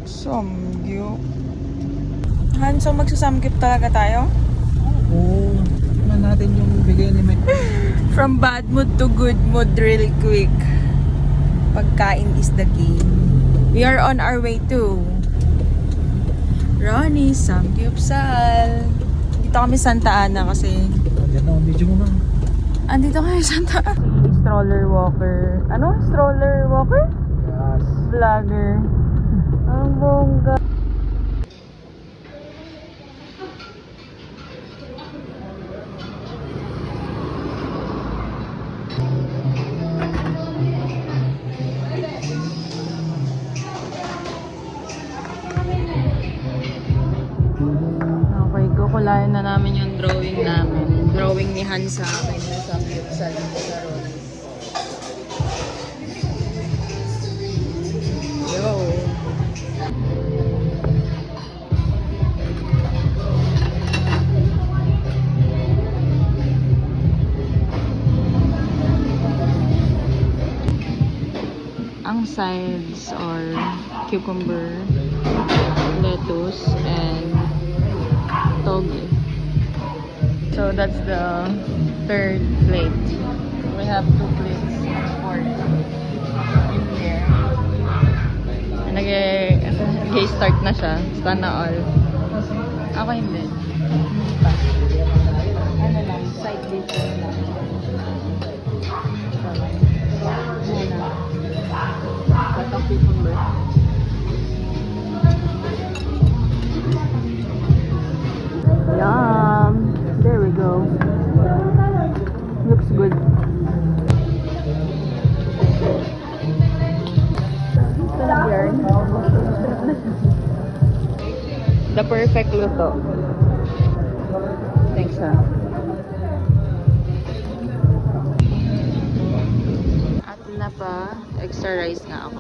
Samgyup. Han, so magsasamgyup talaga tayo? Oo. Tignan natin yung bigay ni Mike. From bad mood to good mood really quick. Pagkain is the key. We are on our way to Ronnie Samgyupsal. Dito kami Santa Ana kasi Andiyan na, medyo mo na. andito kami Santa Ana. Stroller walker. Ano? Stroller walker? Yes. Vlogger. Ang bongga. Okay, kukulayan na namin yung drawing namin. Drawing ni Han sa akin na Samgyupsal sa Ronnie. Yo! Ang sides are cucumber, lettuce, and toge. So that's the third plate. We have 2 plates of pork in there. Nag-start na siya. Sana all. Ako hindi. Hindi pa. Ano lang, side dishes lang. Muna. Patang cucumber. Yum! There we go. Looks good. The perfect luto. Thanks, ha. At na pa, extra rice nga ako.